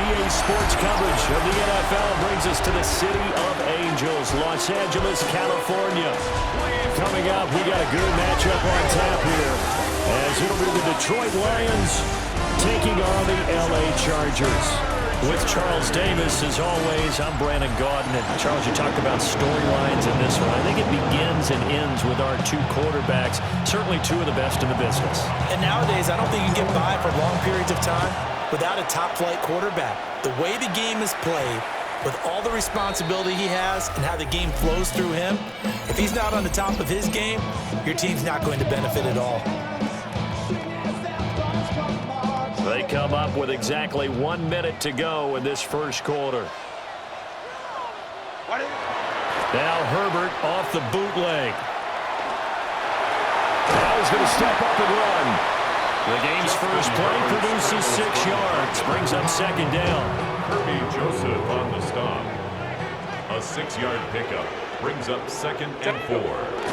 EA Sports coverage of the NFL brings us to the City of Angels, Los Angeles, California. Coming up, we got a good matchup on tap here, as it'll be the Detroit Lions taking on the LA Chargers. With Charles Davis, as always, I'm Brandon Gaudin. And Charles, you talked about storylines in this one. I think it begins and ends with our two quarterbacks, certainly two of the best in the business. And nowadays, I don't think you can get by for long periods of time without a top-flight quarterback. The way the game is played, with all the responsibility he has and how the game flows through him, if he's not on the top of his game, your team's not going to benefit at all. They come up with exactly 1 minute to go in this first quarter. Now Herbert off the bootleg. Now he's going to step up and run. The game's first play produces 6 yards. Brings up second down. Kirby Joseph on the stop. A 6-yard pickup. Brings up second and 4.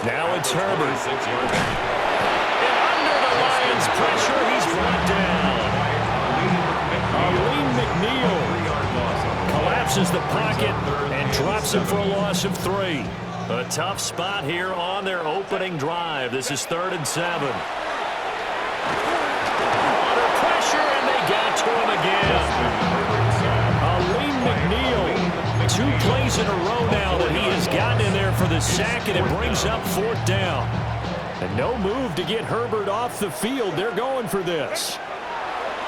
Now it's Herbert. 6-yard. And under the Lions' pressure, he's brought down. McNeil collapses the pocket and drops him for a loss of 3. A tough spot here on their opening drive. This is 3rd and 7. Under pressure, and they got to him again. McNeil, 2 plays in a row now that he has gotten in there for the sack, and it brings up 4th down. And no move to get Herbert off the field. They're going for this.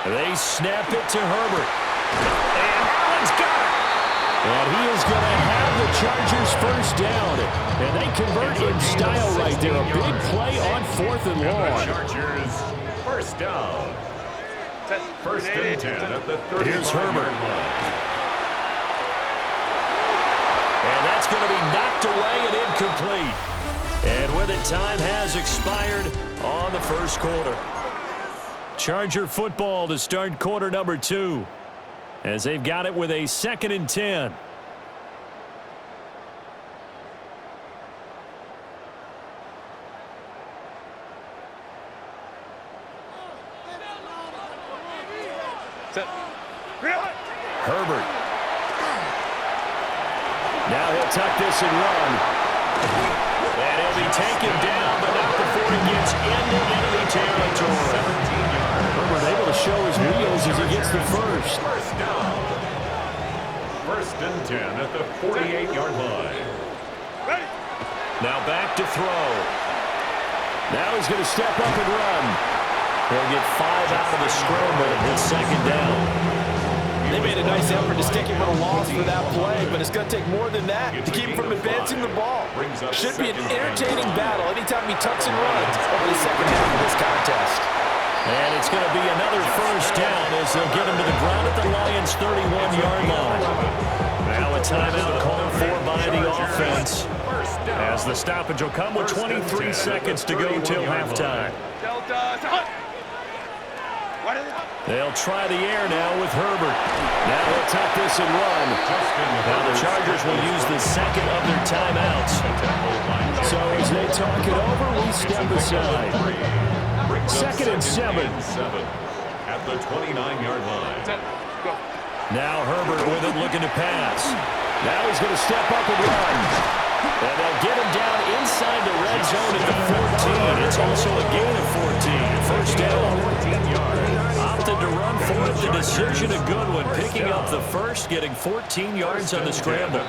They snap it to Herbert. And Allen's got it. And he is going to have the Chargers first down. And they convert in style right there. A big play on 4th and long. Chargers first down. 1st and 10 at the 30. Here's Herbert. And that's going to be knocked away and incomplete. And with it, time has expired on the first quarter. Charger football to start quarter number 2, as they've got it with a 2nd and 10. Herbert. Now he'll tuck this and run. And he'll be taken down, but not before he gets into enemy territory. Herbert able to show his wheels as he gets the first. First down. 1st and 10 at the 48-yard line. Now back to throw. Now he's going to step up and run. He'll get 5 out of the scramble and hit second down. They made a nice effort to stick him with a loss for that play, but it's going to take more than that to keep him from advancing the ball. Should be an entertaining battle anytime he tucks and runs over the second half of this contest. And it's going to be another first down as they'll get him to the ground at the Lions' 31-yard line. Now a timeout called for by the offense, as the stoppage will come with 23 seconds to go till halftime. They'll try the air now with Herbert. Now he'll tuck this and run. Now the Chargers will use the second of their timeouts. So as they talk it over, we step aside. 2nd and 7. At the 29-yard line. Now Herbert with it, looking to pass. Now he's going to step up and run. And they'll get him down inside the red zone at the 14. It's also a gain of 14. First down. 14 yards. Opted to run for it. The decision a good one. Picking up the first, getting 14 yards on the scramble.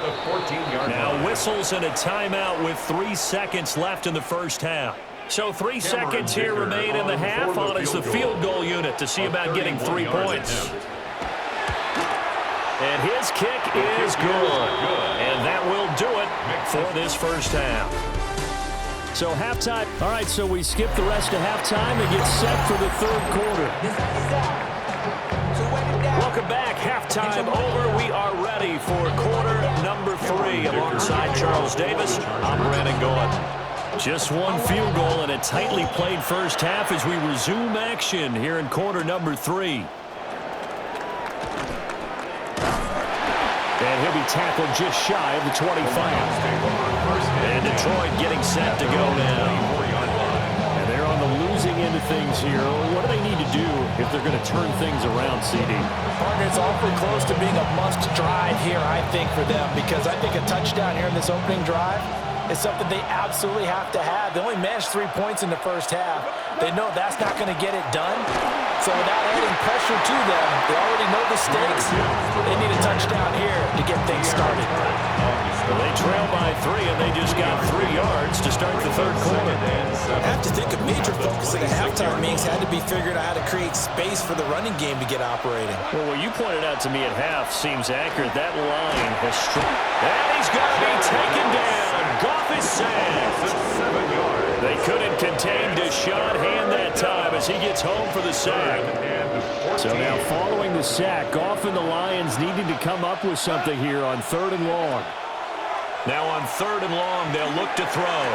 Now whistles and a timeout with 3 seconds left in the first half. So 3 seconds here remain in the half. On is the field goal unit to see about getting 3 points. And his kick is good. And that will do it for this first half. So halftime. All right, so we skip the rest of halftime and get set for the 3rd quarter. Welcome back. Halftime over. We are ready for quarter number 3. Alongside Charles Davis, I'm Brandon Gaudin. Just one field goal and a tightly played first half as we resume action here in quarter number 3. And he'll be tackled just shy of the 25. And Detroit getting set to go now. And they're on the losing end of things here. What do they need to do if they're going to turn things around, CD? Partner, it's awfully close to being a must drive here, I think, for them, because I think a touchdown here in this opening drive is something they absolutely have to have. They only managed 3 points in the first half. They know that's not going to get it done. So without adding pressure to them, they already know the stakes. They need a touchdown here to get things started. Well, they trail by 3, and they just got 3 yards to start the third quarter. I have to think a major focus of the halftime meetings had to be figuring out how to create space for the running game to get operating. Well, what you pointed out to me at half seems accurate. That line has struck. And he's going to be taken down. Goff is sacked. 7 yards. They couldn't contain Deshaun Hand that time as he gets home for the sack. So now following the sack, Goff and the Lions needing to come up with something here on 3rd and long. Now on 3rd and long, they'll look to throw.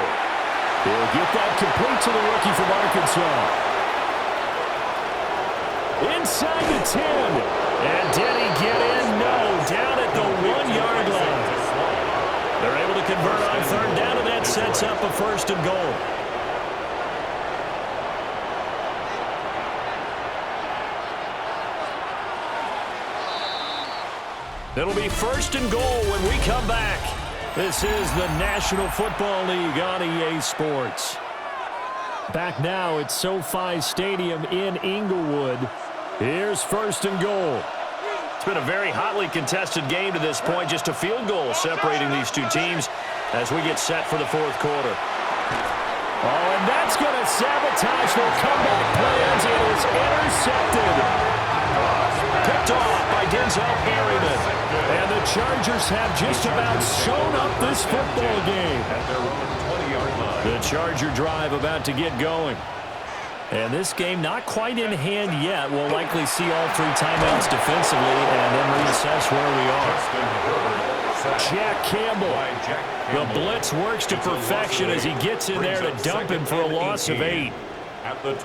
They'll get that complete to the rookie from Arkansas. Inside the 10. And did he get in? No. Down at the 1-yard line. They're able to convert on 3rd down, and that sets up a 1st and goal. It'll be 1st and goal when we come back. This is the National Football League on EA Sports. Back now at SoFi Stadium in Inglewood. Here's 1st and goal. It's been a very hotly contested game to this point. Just a field goal separating these two teams as we get set for the 4th quarter. Oh, and that's going to sabotage their comeback plans. It is intercepted. Picked off by Denzel Perryman. And the Chargers have just about shown up this football game. The Charger drive about to get going. And this game not quite in hand yet. We'll likely see all 3 timeouts defensively and then reassess where we are. Jack Campbell. The blitz works to perfection as he gets in there to dump him for a loss of 8.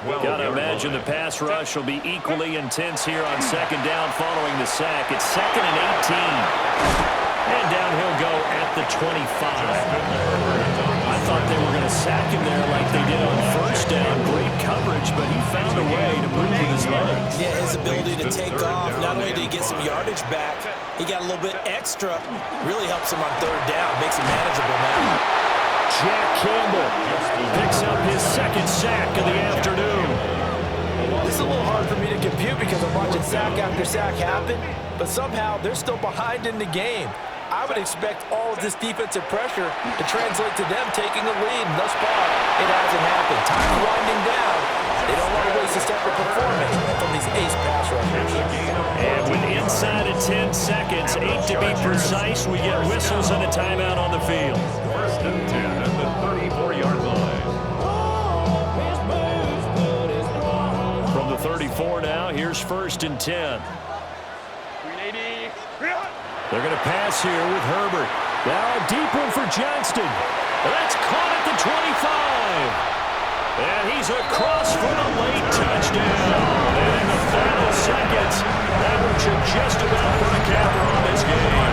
Got to imagine the pass rush will be equally intense here on 2nd down following the sack. It's 2nd and 18. And down he'll go at the 25. I thought they were going to sack him there like they did on 1st down. Great coverage, but he found a way to move with his legs. Yeah, his ability to take off. Not only did he get some yardage back, he got a little bit extra. Really helps him on 3rd down. Makes him manageable now. Jack Campbell picks up his 2nd sack of the afternoon. This is a little hard for me to compute because I'm watching sack after sack happen, but somehow they're still behind in the game. I would expect all of this defensive pressure to translate to them taking a lead, and thus far, it hasn't happened. Time winding down. They don't want to waste a step of performance from these ace pass rushers. And with inside of 10 seconds, 8 to be precise, we get whistles and a timeout on the field. 1st and 10 at the 34-yard line. From the 34 now, here's 1st and 10. They're going to pass here with Herbert. Now a deep one for Johnston. That's caught at the 25. And he's across for the late touchdown. And in the final seconds, that should just about put a capper on this game.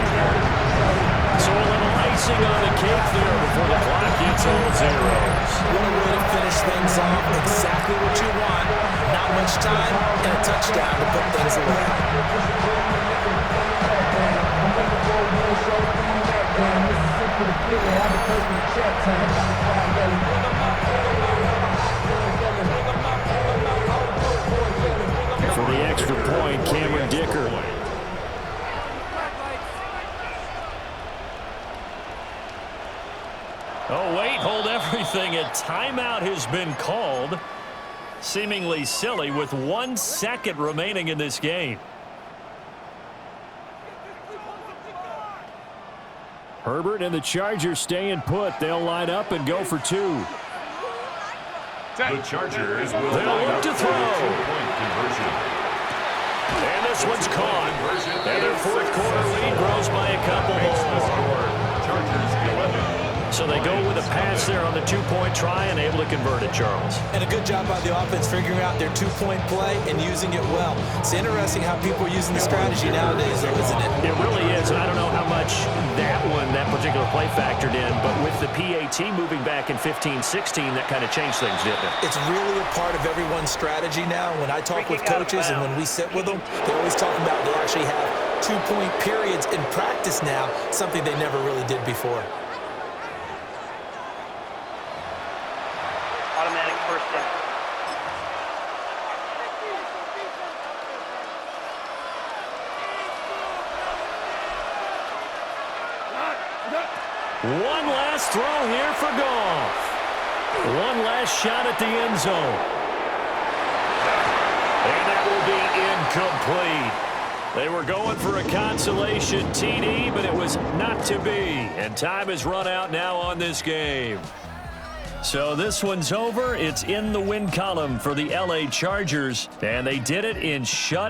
So a little icing on the cake there before the clock hits all zeros. What a way to finish things off. Exactly what you want. Not much time and a touchdown to put things away. For the extra point, Cameron Dicker. Oh, wait, hold everything. A timeout has been called. Seemingly silly with 1 second remaining in this game. Herbert and the Chargers staying put. They'll line up and go for 2. The Chargers will They'll look to throw. Two-point conversion. And this one's caught. And their 4th quarter lead grows by a couple more. Chargers 11. So they go with a pass there on the 2-point try and able to convert it, Charles. And a good job by the offense figuring out their 2-point play and using it well. It's interesting how people are using the strategy nowadays, though, isn't it? It really is, and I don't know how much much that particular play factored in, but with the PAT moving back in 15-16, that kind of changed things, didn't it? It's really a part of everyone's strategy now. When I talk with coaches and when we sit with them, they always talk about they actually have 2-point periods in practice now, something they never really did before. Automatic first down. One last throw here for Goff. One last shot at the end zone. And that will be incomplete. They were going for a consolation TD, but it was not to be. And time has run out now on this game. So this one's over. It's in the win column for the LA Chargers. And they did it in shut